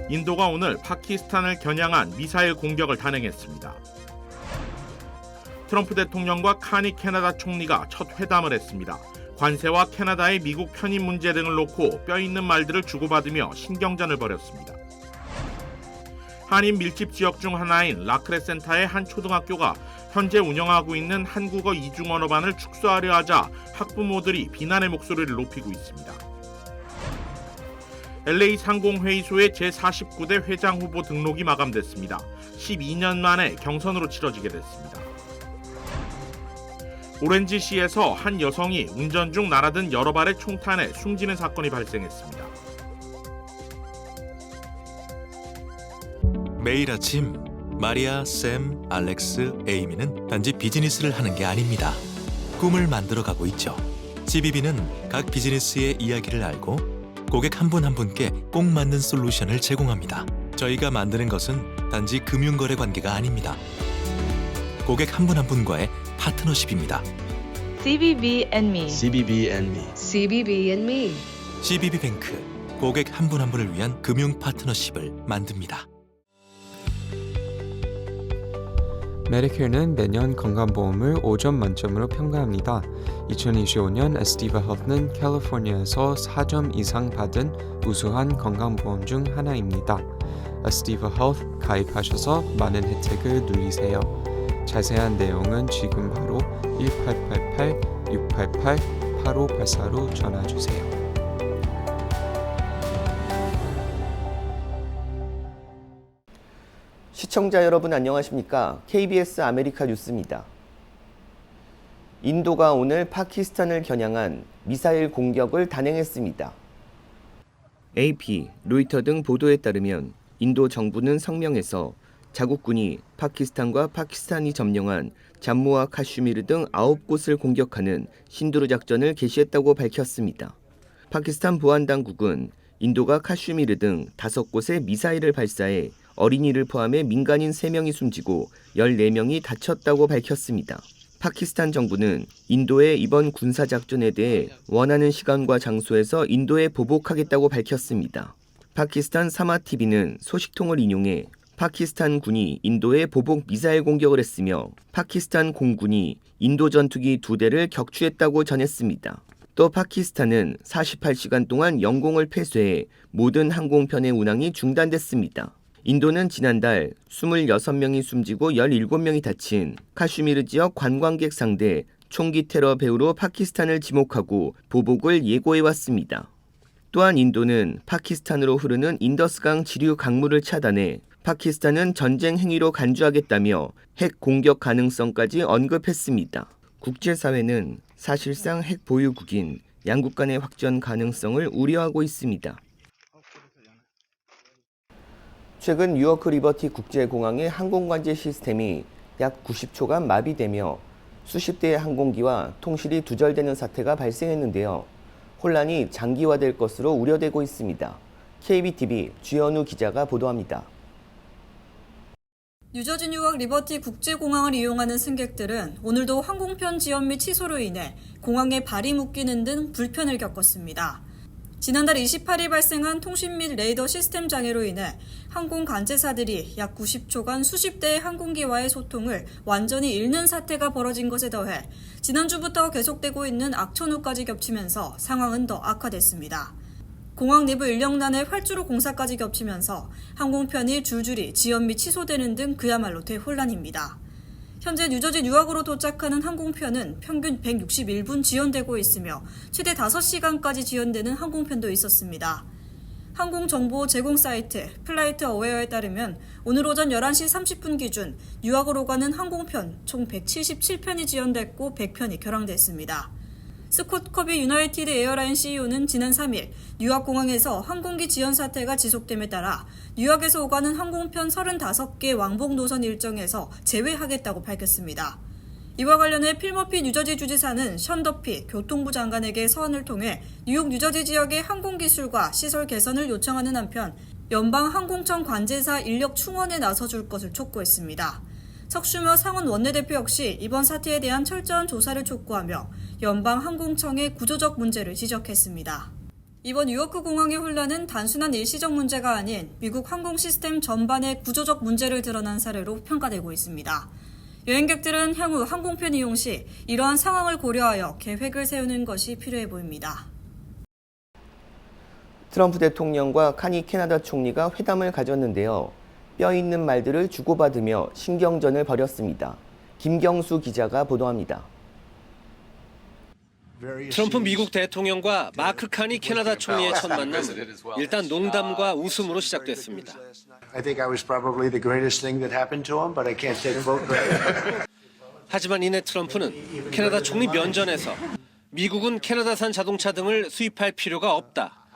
인도가 오늘 파키스탄을 겨냥한 미사일 공격을 단행했습니다. 트럼프 대통령과 카니 캐나다 총리가 첫 회담을 했습니다. 관세와 캐나다의 미국 편입 문제 등을 놓고 뼈있는 말들을 주고받으며 신경전을 벌였습니다. 한인 밀집 지역 중 하나인 라크레 센터의 한 초등학교가 현재 운영하고 있는 한국어 이중 언어반을 축소하려 하자 학부모들이 비난의 목소리를 높이고 있습니다. LA 상공회의소의 제49대 회장 후보 등록이 마감됐습니다. 12년 만에 경선으로 치러지게 됐습니다. 오렌지시에서 한 여성이 운전 중 날아든 여러 발의 총탄에 숨지는 사건이 발생했습니다. 매일 아침 마리아, 샘, 알렉스, 에이미는 단지 비즈니스를 하는 게 아닙니다. 꿈을 만들어가고 있죠. CBB는 각 비즈니스의 이야기를 알고 고객 한 분 한 분께 꼭 맞는 솔루션을 제공합니다. 저희가 만드는 것은 단지 금융거래 관계가 아닙니다. 고객 한 분 한 분과의 파트너십입니다. CBB and me. CBB and me. CBB and me. CBB뱅크, 고객 한 분 한 분을 위한 금융 파트너십을 만듭니다. 메디케어는 매년 건강보험을 5점 만점으로 평가합니다. 2025년 에스티바 헬스는 캘리포니아에서 4점 이상 받은 우수한 건강보험 중 하나입니다. 에스티바 헬스 가입하셔서 많은 혜택을 누리세요. 자세한 내용은 지금 바로 1888-688-8584로 전화주세요. 시청자 여러분 안녕하십니까? KBS 아메리카 뉴스입니다. 인도가 오늘 파키스탄을 겨냥한 미사일 공격을 단행했습니다. AP, 로이터 등 보도에 따르면 인도 정부는 성명에서 자국군이 파키스탄과 파키스탄이 점령한 잠무와 카슈미르 등 9곳을 공격하는 신두르 작전을 개시했다고 밝혔습니다. 파키스탄 보안당국은 인도가 카슈미르 등 5곳에 미사일을 발사해 어린이를 포함해 민간인 3명이 숨지고 14명이 다쳤다고 밝혔습니다. 파키스탄 정부는 인도의 이번 군사작전에 대해 원하는 시간과 장소에서 인도에 보복하겠다고 밝혔습니다. 파키스탄 사마TV는 소식통을 인용해 파키스탄 군이 인도에 보복 미사일 공격을 했으며 파키스탄 공군이 인도 전투기 2대를 격추했다고 전했습니다. 또 파키스탄은 48시간 동안 영공을 폐쇄해 모든 항공편의 운항이 중단됐습니다. 인도는 지난달 26명이 숨지고 17명이 다친 카슈미르 지역 관광객 상대 총기 테러 배후로 파키스탄을 지목하고 보복을 예고해왔습니다. 또한 인도는 파키스탄으로 흐르는 인더스강 지류 강물을 차단해 파키스탄은 전쟁 행위로 간주하겠다며 핵 공격 가능성까지 언급했습니다. 국제사회는 사실상 핵 보유국인 양국 간의 확전 가능성을 우려하고 있습니다. 최근 뉴요크 리버티 국제공항의 항공관제 시스템이 약 90초간 마비되며 수십 대의 항공기와 통실이 두절되는 사태가 발생했는데요. 혼란이 장기화될 것으로 우려되고 있습니다. KBTV 주현우 기자가 보도합니다. 뉴저지 뉴욕 리버티 국제공항을 이용하는 승객들은 오늘도 항공편 지연 및 취소로 인해 공항에 발이 묶이는 등 불편을 겪었습니다. 지난달 28일 발생한 통신 및 레이더 시스템 장애로 인해 항공 관제사들이 약 90초간 수십 대의 항공기와의 소통을 완전히 잃는 사태가 벌어진 것에 더해 지난주부터 계속되고 있는 악천후까지 겹치면서 상황은 더 악화됐습니다. 공항 내부 인력난에 활주로 공사까지 겹치면서 항공편이 줄줄이 지연 및 취소되는 등 그야말로 대혼란입니다. 현재 뉴저지 뉴욕으로 도착하는 항공편은 평균 161분 지연되고 있으며 최대 5시간까지 지연되는 항공편도 있었습니다. 항공정보 제공 사이트 플라이트 어웨어에 따르면 오늘 오전 11시 30분 기준 뉴욕으로 가는 항공편 총 177편이 지연됐고 100편이 결항됐습니다. 스콧 커비 유나이티드 에어라인 CEO는 지난 3일 뉴욕 공항에서 항공기 지연 사태가 지속됨에 따라 뉴욕에서 오가는 항공편 35개 왕복 노선 일정에서 제외하겠다고 밝혔습니다. 이와 관련해 필머피 뉴저지 주지사는 션 더피 교통부 장관에게 서한을 통해 뉴욕 뉴저지 지역의 항공기술과 시설 개선을 요청하는 한편 연방항공청 관제사 인력 충원에 나서줄 것을 촉구했습니다. 척슈머 상원 원내대표 역시 이번 사태에 대한 철저한 조사를 촉구하며 연방항공청의 구조적 문제를 지적했습니다. 이번 뉴요크 공항의 혼란은 단순한 일시적 문제가 아닌 미국 항공 시스템 전반의 구조적 문제를 드러난 사례로 평가되고 있습니다. 여행객들은 향후 항공편 이용 시 이러한 상황을 고려하여 계획을 세우는 것이 필요해 보입니다. 트럼프 대통령과 카니 캐나다 총리가 회담을 가졌는데요. 뼈 있는 말들을 주고받으며 신경전을 벌였습니다. 김경수 기자가 보도합니다. 트럼프 미국 대통령과 마크 카니 캐나다 총리의 첫 만남은 일단 농담과 웃음으로 시작됐습니다. 하지만 이내 트럼프는 캐나다 총리 면전에서 미국은 캐나다산 자동차 등을 수입할 필요가 없다.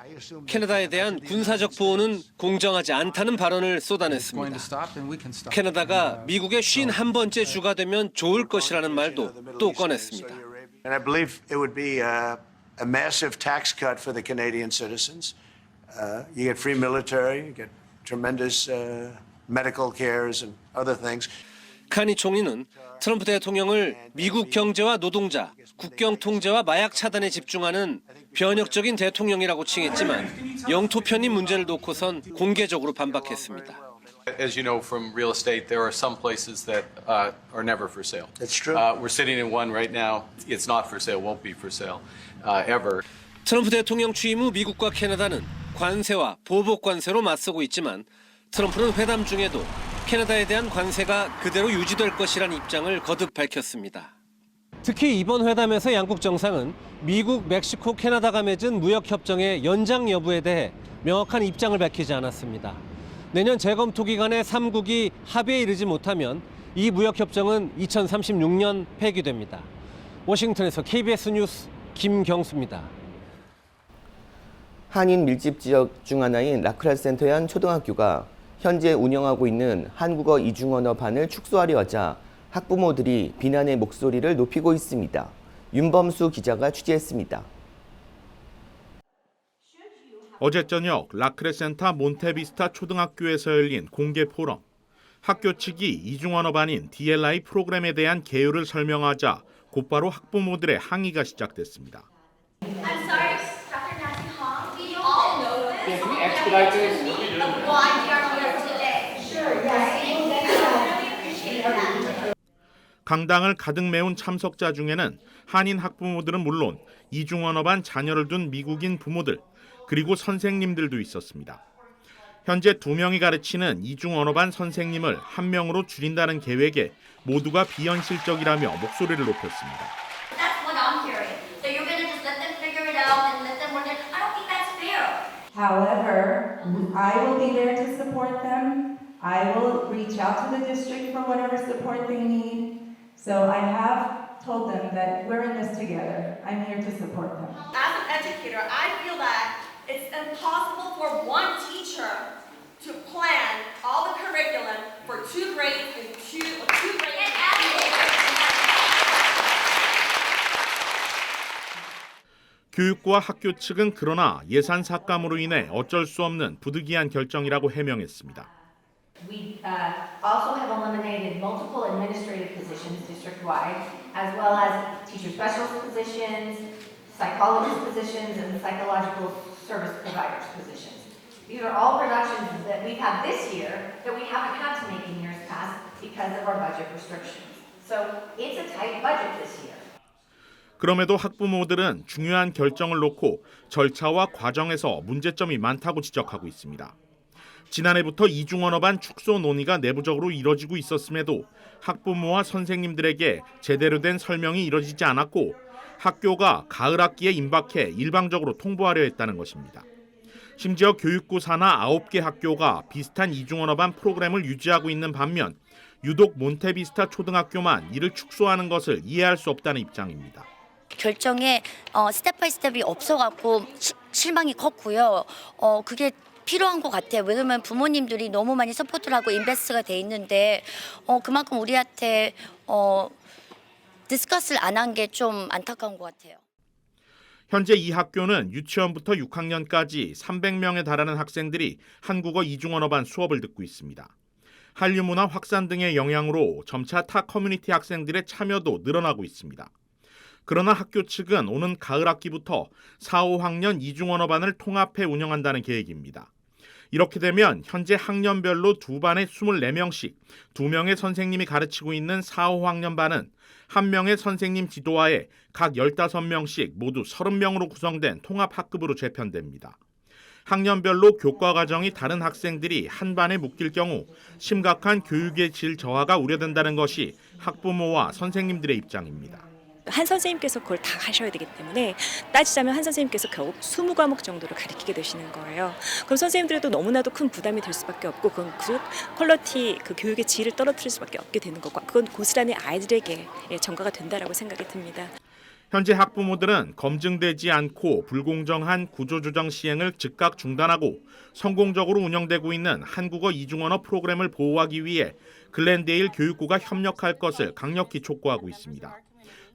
캐나다에 대한 군사적 보호는 공정하지 않다는 발언을 쏟아냈습니다. 캐나다가 미국의 51번째 주가 되면 좋을 것이라는 말도 또 꺼냈습니다. And I believe it would be a massive tax cut for the Canadian citizens. You get free military, you get tremendous medical cares and other things. 카니 총리는 트럼프 대통령을 미국 경제와 노동자, 국경 통제와 마약 차단에 집중하는 변혁적인 대통령이라고 칭했지만 영토 편입 문제를 놓고선 공개적으로 반박했습니다. As you know from real estate, there are some places that are never for sale. That's true. We're sitting in one right now. It's not for sale, won't be for sale ever. 트럼프 대통령 취임 후 미국과 캐나다는 관세와 보복 관세로 맞서고 있지만 트럼프는 회담 중에도 캐나다에 대한 관세가 그대로 유지될 것이라는 입장을 거듭 밝혔습니다. 특히 이번 회담에서 양국 정상은 미국, 멕시코, 캐나다가 맺은 무역협정의 연장 여부에 대해 명확한 입장을 밝히지 않았습니다. 내년 재검토 기간에 3국이 합의에 이르지 못하면 이 무역협정은 2036년 폐기됩니다. 워싱턴에서 KBS 뉴스 김경수입니다. 한인 밀집 지역 중 하나인 라크랄 센터의 한 초등학교가 현재 운영하고 있는 한국어 이중언어반을 축소하려 하자 학부모들이 비난의 목소리를 높이고 있습니다. 윤범수 기자가 취재했습니다. 어제 저녁 라크레센타 몬테비스타 초등학교에서 열린 공개 포럼. 학교 측이 이중언어반인 DLI 프로그램에 대한 개요를 설명하자 곧바로 학부모들의 항의가 시작됐습니다. I'm sorry, Dr. Nancy Hong. We all know this. Can we expedite this? Why we are here today? Sure, yes. I really appreciate that. 강당을 가득 메운 참석자 중에는 한인 학부모들은 물론 이중언어반 자녀를 둔 미국인 부모들, 그리고 선생님들도 있었습니다. 현재 2명이 가르치는 이중언어반 선생님을 1명으로 줄인다는 계획에 모두가 비현실적이라며 목소리를 높였습니다. That's what I'm hearing. So you're going to just let them figure it out and let them work it. I don't think that's fair. However, I will be there to support them. I will reach out to the district for whatever support they need. So I have told them that we're in this together. I'm here to support them. As an educator, I feel that it's impossible for one teacher to plan all the curriculum for 2 grades and two grades. 교육부와 학교 측은 그러나 예산 삭감으로 인해 어쩔 수 없는 부득이한 결정이라고 해명했습니다. We also have eliminated multiple administrative positions district-wide, as well as teacher specialist positions, psychologist positions, and psychological service providers positions. These are all reductions that we've had this year that we haven't had to make in years past because of our budget restrictions. So it's a tight budget this year. 그럼에도 학부모들은 중요한 결정을 놓고 절차와 과정에서 문제점이 많다고 지적하고 있습니다. 지난해부터 이중언어반 축소 논의가 내부적으로 이뤄지고 있었음에도 학부모와 선생님들에게 제대로 된 설명이 이뤄지지 않았고 학교가 가을 학기에 임박해 일방적으로 통보하려 했다는 것입니다. 심지어 교육부 산하 9개 학교가 비슷한 이중언어반 프로그램을 유지하고 있는 반면 유독 몬테비스타 초등학교만 이를 축소하는 것을 이해할 수 없다는 입장입니다. 결정에 스텝 바이 스텝이 없어갖고 실망이 컸고요. 그게 필요한 것 같아요. 왜냐면 부모님들이 너무 많이 서포트를 하고 인베스트가 돼 있는데 그만큼 우리한테 디스커스를 안 한 게 좀 안타까운 것 같아요. 현재 이 학교는 유치원부터 6학년까지 300명에 달하는 학생들이 한국어 이중언어반 수업을 듣고 있습니다. 한류 문화 확산 등의 영향으로 점차 타 커뮤니티 학생들의 참여도 늘어나고 있습니다. 그러나 학교 측은 오는 가을 학기부터 4, 5학년 이중언어반을 통합해 운영한다는 계획입니다. 이렇게 되면 현재 학년별로 두 반에 24명씩 2명의 선생님이 가르치고 있는 4, 5학년 반은 한 명의 선생님 지도하에 각 15명씩 모두 30명으로 구성된 통합학급으로 재편됩니다. 학년별로 교과 과정이 다른 학생들이 한 반에 묶일 경우 심각한 교육의 질 저하가 우려된다는 것이 학부모와 선생님들의 입장입니다. 한 선생님께서 그걸 다 하셔야 되기 때문에 따지자면 한 선생님께서 겨우 20과목 정도를 가르치게 되시는 거예요. 그럼 선생님들도 너무나도 큰 부담이 될 수밖에 없고 그건 그 퀄리티, 그 교육의 질을 떨어뜨릴 수밖에 없게 되는 거고 그건 고스란히 아이들에게 전가가 된다라고 생각이 듭니다. 현재 학부모들은 검증되지 않고 불공정한 구조조정 시행을 즉각 중단하고 성공적으로 운영되고 있는 한국어 이중언어 프로그램을 보호하기 위해 글렌데일 교육부가 협력할 것을 강력히 촉구하고 있습니다.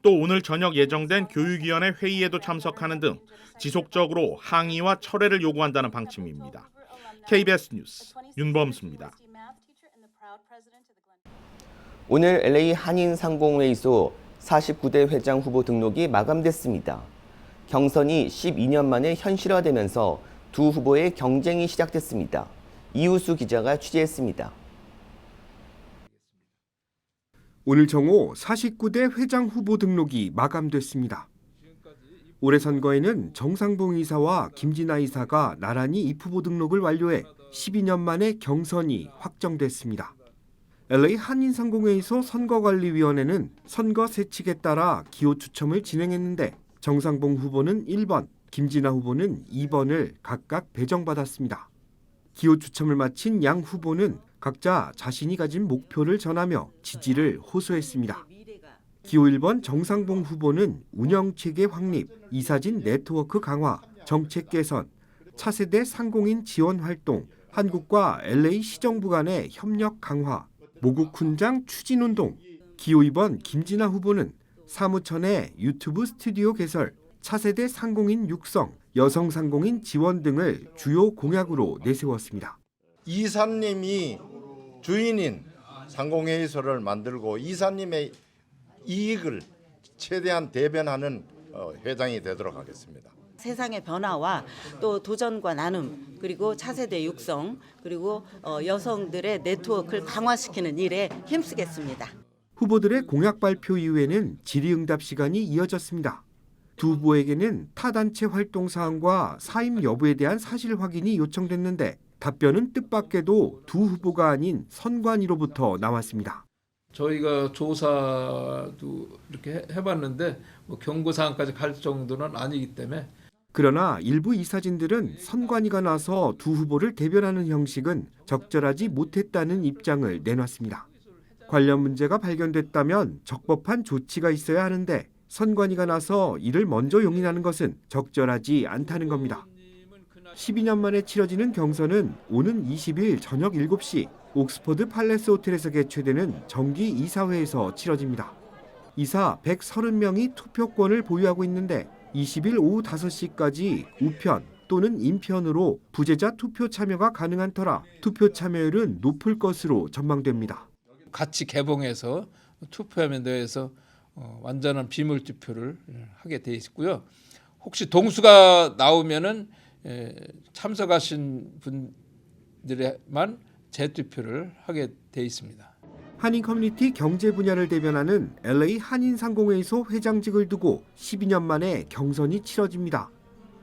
또 오늘 저녁 예정된 교육위원회 회의에도 참석하는 등 지속적으로 항의와 철회를 요구한다는 방침입니다. KBS 뉴스 윤범수입니다. 오늘 LA 한인상공회의소 49대 회장 후보 등록이 마감됐습니다. 경선이 12년 만에 현실화되면서 두 후보의 경쟁이 시작됐습니다. 이우수 기자가 취재했습니다. 오늘 정오 49대 회장 후보 등록이 마감됐습니다. 올해 선거에는 정상봉 이사와 김진아 이사가 나란히 입후보 등록을 완료해 12년 만에 경선이 확정됐습니다. LA 한인상공회의소 선거관리위원회는 선거 세칙에 따라 기호 추첨을 진행했는데 정상봉 후보는 1번, 김진아 후보는 2번을 각각 배정받았습니다. 기호 추첨을 마친 양 후보는 각자 자신이 가진 목표를 전하며 지지를 호소했습니다. 기호 1번 정상봉 후보는 운영체계 확립, 이사진 네트워크 강화, 정책 개선, 차세대 상공인 지원 활동, 한국과 LA 시정부 간의 협력 강화, 모국 훈장 추진 운동. 기호 2번 김진아 후보는 사무처 내 유튜브 스튜디오 개설, 차세대 상공인 육성, 여성 상공인 지원 등을 주요 공약으로 내세웠습니다. 이사님이 주인인 상공회의소를 만들고 이사님의 이익을 최대한 대변하는 회장이 되도록 하겠습니다. 세상의 변화와 또 도전과 나눔 그리고 차세대 육성 그리고 여성들의 네트워크를 강화시키는 일에 힘쓰겠습니다. 후보들의 공약 발표 이후에는 질의응답 시간이 이어졌습니다. 두 후보에게는 타단체 활동 사항과 사임 여부에 대한 사실 확인이 요청됐는데 답변은 뜻밖에도 두 후보가 아닌 선관위로부터 나왔습니다. 저희가 조사도 이렇게 해봤는데 뭐 경고 사항까지 갈 정도는 아니기 때문에. 그러나 일부 이사진들은 선관위가 나서 두 후보를 대변하는 형식은 적절하지 못했다는 입장을 내놨습니다. 관련 문제가 발견됐다면 적법한 조치가 있어야 하는데 선관위가 나서 이를 먼저 용인하는 것은 적절하지 않다는 겁니다. 12년 만에 치러지는 경선은 오는 20일 저녁 7시 옥스퍼드 팔레스 호텔에서 개최되는 정기 이사회에서 치러집니다. 이사 130명이 투표권을 보유하고 있는데 20일 오후 5시까지 우편 또는 인편으로 부재자 투표 참여가 가능한 터라 투표 참여율은 높을 것으로 전망됩니다. 같이 개봉해서 투표함에 대해서 완전한 비밀 투표를 하게 돼 있고요. 혹시 동수가 나오면은 참석하신 분들에만 재투표를 하게 돼 있습니다. 한인 커뮤니티 경제 분야를 대변하는 LA 한인상공회의소 회장직을 두고 12년 만에 경선이 치러집니다.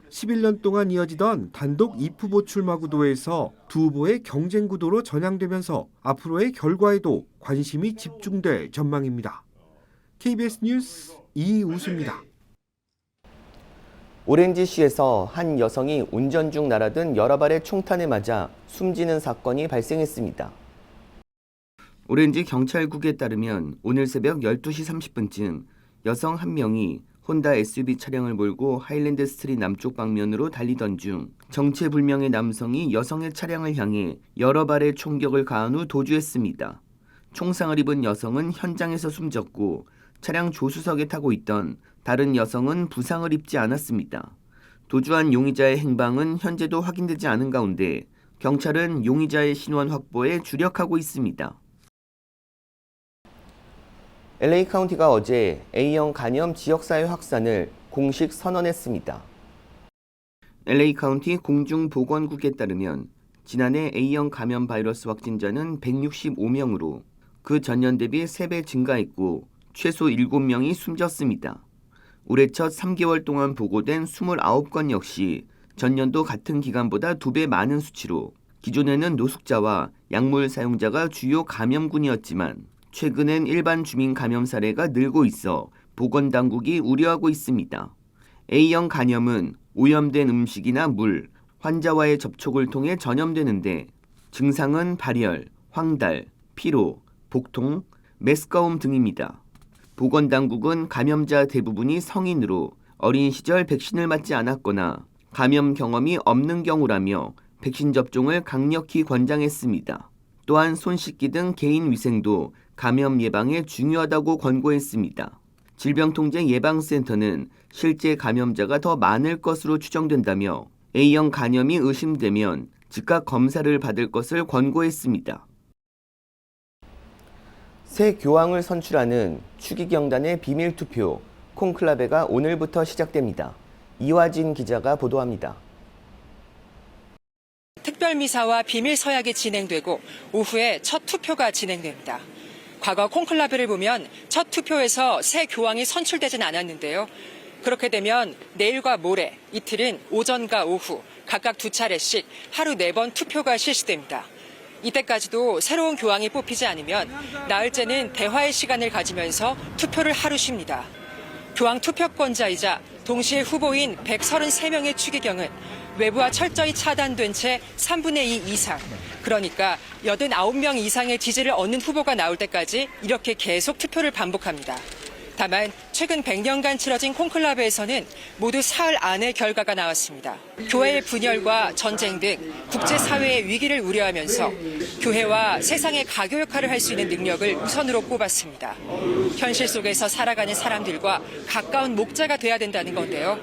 11년 동안 이어지던 단독 입후보 출마 구도에서 두 후보의 경쟁 구도로 전향되면서 앞으로의 결과에도 관심이 집중될 전망입니다. KBS 뉴스 이우수입니다. 오렌지시에서 한 여성이 운전 중 날아든 여러 발의 총탄에 맞아 숨지는 사건이 발생했습니다. 오렌지 경찰국에 따르면 오늘 새벽 12시 30분쯤 여성 한 명이 혼다 SUV 차량을 몰고 하일랜드 스트리트 남쪽 방면으로 달리던 중 정체불명의 남성이 여성의 차량을 향해 여러 발의 총격을 가한 후 도주했습니다. 총상을 입은 여성은 현장에서 숨졌고 차량 조수석에 타고 있던 다른 여성은 부상을 입지 않았습니다. 도주한 용의자의 행방은 현재도 확인되지 않은 가운데 경찰은 용의자의 신원 확보에 주력하고 있습니다. LA 카운티가 어제 A형 간염 지역사회 확산을 공식 선언했습니다. LA 카운티 공중보건국에 따르면 지난해 A형 감염 바이러스 확진자는 165명으로 그 전년 대비 3배 증가했고 최소 7명이 숨졌습니다. 올해 첫 3개월 동안 보고된 29건 역시 전년도 같은 기간보다 2배 많은 수치로 기존에는 노숙자와 약물 사용자가 주요 감염군이었지만 최근엔 일반 주민 감염 사례가 늘고 있어 보건당국이 우려하고 있습니다. A형 간염은 오염된 음식이나 물, 환자와의 접촉을 통해 전염되는데 증상은 발열, 황달, 피로, 복통, 메스꺼움 등입니다. 보건당국은 감염자 대부분이 성인으로 어린 시절 백신을 맞지 않았거나 감염 경험이 없는 경우라며 백신 접종을 강력히 권장했습니다. 또한 손 씻기 등 개인 위생도 감염 예방에 중요하다고 권고했습니다. 질병통제예방센터는 실제 감염자가 더 많을 것으로 추정된다며 A형 간염이 의심되면 즉각 검사를 받을 것을 권고했습니다. 새 교황을 선출하는 추기경단의 비밀투표 콘클라베가 오늘부터 시작됩니다. 이화진 기자가 보도합니다. 특별미사와 비밀서약이 진행되고 오후에 첫 투표가 진행됩니다. 과거 콘클라베를 보면 첫 투표에서 새 교황이 선출되진 않았는데요. 그렇게 되면 내일과 모레 이틀은 오전과 오후 각각 2차례씩 하루 4번 투표가 실시됩니다. 이때까지도 새로운 교황이 뽑히지 않으면 나흘째는 대화의 시간을 가지면서 투표를 하루 쉽니다. 교황 투표권자이자 동시에 후보인 133명의 추기경은 외부와 철저히 차단된 채 3분의 2 이상, 그러니까 89명 이상의 지지를 얻는 후보가 나올 때까지 이렇게 계속 투표를 반복합니다. 다만 최근 100년간 치러진 콘클라베에서는 모두 사흘 안에 결과가 나왔습니다. 교회의 분열과 전쟁 등 국제사회의 위기를 우려하면서 교회와 세상의 가교 역할을 할 수 있는 능력을 우선으로 꼽았습니다. 현실 속에서 살아가는 사람들과 가까운 목자가 돼야 된다는 건데요.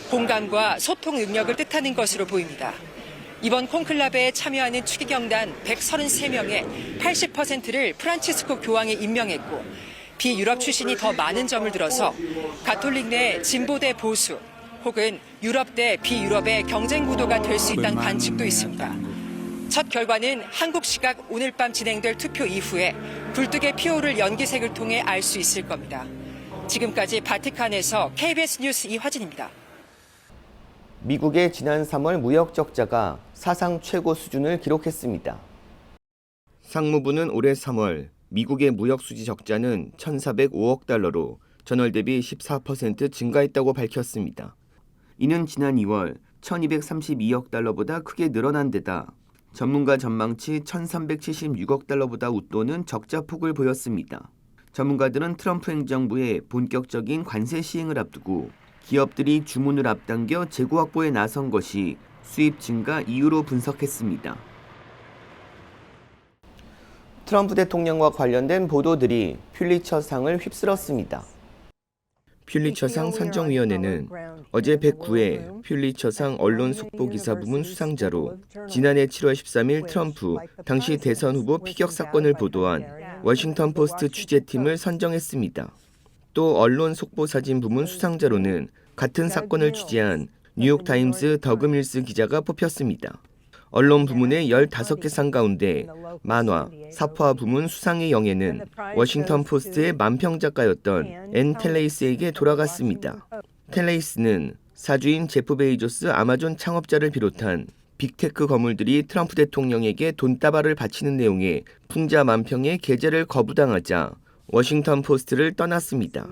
공감과 소통 능력을 뜻하는 것으로 보입니다. 이번 콘클라베에 참여하는 추기경단 133명의 80%를 프란치스코 교황이 임명했고 비유럽 출신이 더 많은 점을 들어서 가톨릭 내 진보 대 보수 혹은 유럽 대 비유럽의 경쟁 구도가 될 수 있다는 관측도 있습니다. 첫 결과는 한국 시각 오늘 밤 진행될 투표 이후에 굴뚝의 피오를 연기색을 통해 알 수 있을 겁니다. 지금까지 바티칸에서 KBS 뉴스 이화진입니다. 미국의 지난 3월 무역 적자가 사상 최고 수준을 기록했습니다. 상무부는 올해 3월 미국의 무역 수지 적자는 1,405억 달러로 전월 대비 14% 증가했다고 밝혔습니다. 이는 지난 2월 1,232억 달러보다 크게 늘어난 데다 전문가 전망치 1,376억 달러보다 웃도는 적자 폭을 보였습니다. 전문가들은 트럼프 행정부의 본격적인 관세 시행을 앞두고 기업들이 주문을 앞당겨 재고 확보에 나선 것이 수입 증가 이유로 분석했습니다. 트럼프 대통령과 관련된 보도들이 퓰리처상을 휩쓸었습니다. 퓰리처상 선정위원회는 어제 109회 퓰리처상 언론 속보기사 부문 수상자로 지난해 7월 13일 트럼프 당시 대선 후보 피격 사건을 보도한 워싱턴 포스트 취재팀을 선정했습니다. 또 언론 속보사진 부문 수상자로는 같은 사건을 취재한 뉴욕타임스 더그 밀스 기자가 뽑혔습니다. 언론 부문의 15개 상 가운데 만화, 사포화 부문 수상의 영예는 워싱턴 포스트의 만평 작가였던 앤 텔레이스에게 돌아갔습니다. 텔레이스는 사주인 제프 베이조스 아마존 창업자를 비롯한 빅테크 거물들이 트럼프 대통령에게 돈다발을 바치는 내용의 풍자 만평의 게재를 거부당하자 워싱턴 포스트를 떠났습니다.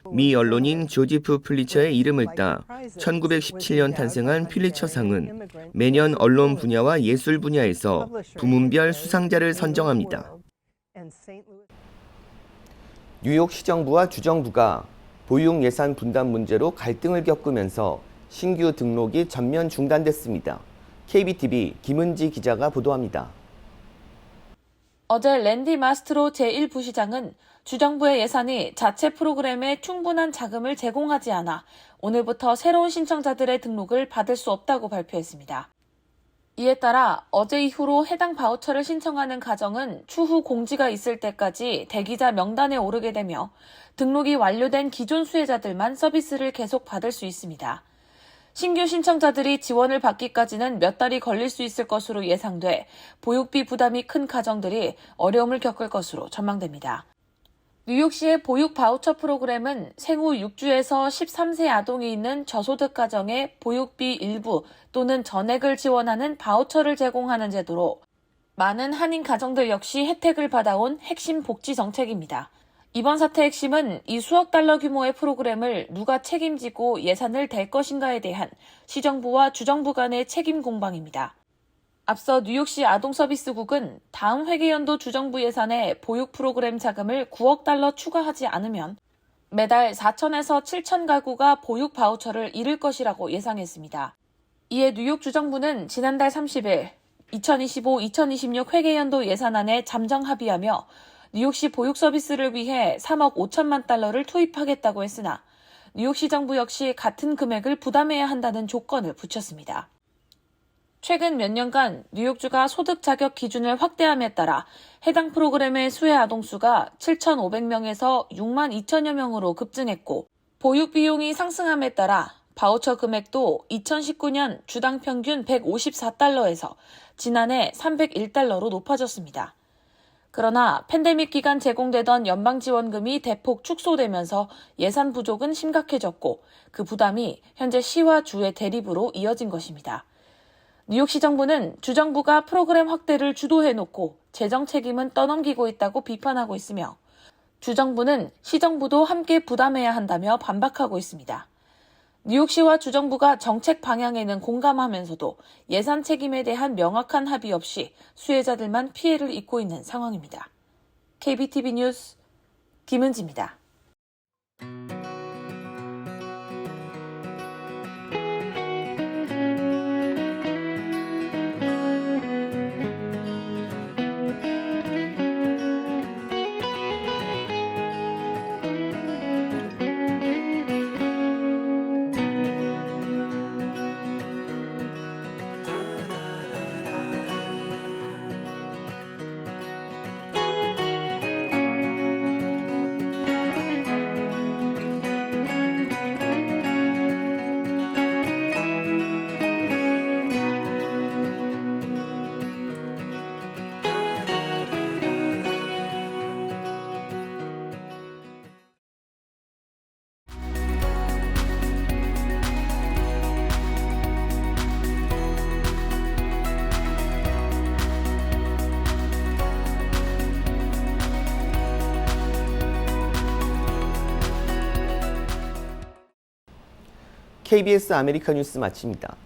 미 언론인 조지프 플리처의 이름을 따 1917년 탄생한 퓰리처상은 매년 언론 분야와 예술 분야에서 부문별 수상자를 선정합니다. 뉴욕 시정부와 주정부가 보육 예산 분담 문제로 갈등을 겪으면서 신규 등록이 전면 중단됐습니다. KBTV 김은지 기자가 보도합니다. 어제 랜디 마스트로 제1부시장은 주정부의 예산이 자체 프로그램에 충분한 자금을 제공하지 않아 오늘부터 새로운 신청자들의 등록을 받을 수 없다고 발표했습니다. 이에 따라 어제 이후로 해당 바우처를 신청하는 가정은 추후 공지가 있을 때까지 대기자 명단에 오르게 되며 등록이 완료된 기존 수혜자들만 서비스를 계속 받을 수 있습니다. 신규 신청자들이 지원을 받기까지는 몇 달이 걸릴 수 있을 것으로 예상돼 보육비 부담이 큰 가정들이 어려움을 겪을 것으로 전망됩니다. 뉴욕시의 보육 바우처 프로그램은 생후 6주에서 13세 아동이 있는 저소득 가정에 보육비 일부 또는 전액을 지원하는 바우처를 제공하는 제도로 많은 한인 가정들 역시 혜택을 받아온 핵심 복지 정책입니다. 이번 사태의 핵심은 이 수억 달러 규모의 프로그램을 누가 책임지고 예산을 댈 것인가에 대한 시정부와 주정부 간의 책임 공방입니다. 앞서 뉴욕시 아동서비스국은 다음 회계연도 주정부 예산에 보육 프로그램 자금을 9억 달러 추가하지 않으면 매달 4천에서 7천 가구가 보육 바우처를 잃을 것이라고 예상했습니다. 이에 뉴욕 주정부는 지난달 30일 2025-2026 회계연도 예산안에 잠정 합의하며 뉴욕시 보육 서비스를 위해 3억 5천만 달러를 투입하겠다고 했으나 뉴욕시 정부 역시 같은 금액을 부담해야 한다는 조건을 붙였습니다. 최근 몇 년간 뉴욕주가 소득 자격 기준을 확대함에 따라 해당 프로그램의 수혜 아동 수가 7,500명에서 6만 2천여 명으로 급증했고 보육 비용이 상승함에 따라 바우처 금액도 2019년 주당 평균 154달러에서 지난해 301달러로 높아졌습니다. 그러나 팬데믹 기간 제공되던 연방지원금이 대폭 축소되면서 예산 부족은 심각해졌고 그 부담이 현재 시와 주의 대립으로 이어진 것입니다. 뉴욕시 정부는 주정부가 프로그램 확대를 주도해놓고 재정 책임은 떠넘기고 있다고 비판하고 있으며 주정부는 시정부도 함께 부담해야 한다며 반박하고 있습니다. 뉴욕시와 주정부가 정책 방향에는 공감하면서도 예산 책임에 대한 명확한 합의 없이 수혜자들만 피해를 입고 있는 상황입니다. KBTV 뉴스 김은지입니다. KBS 아메리카 뉴스 마칩니다.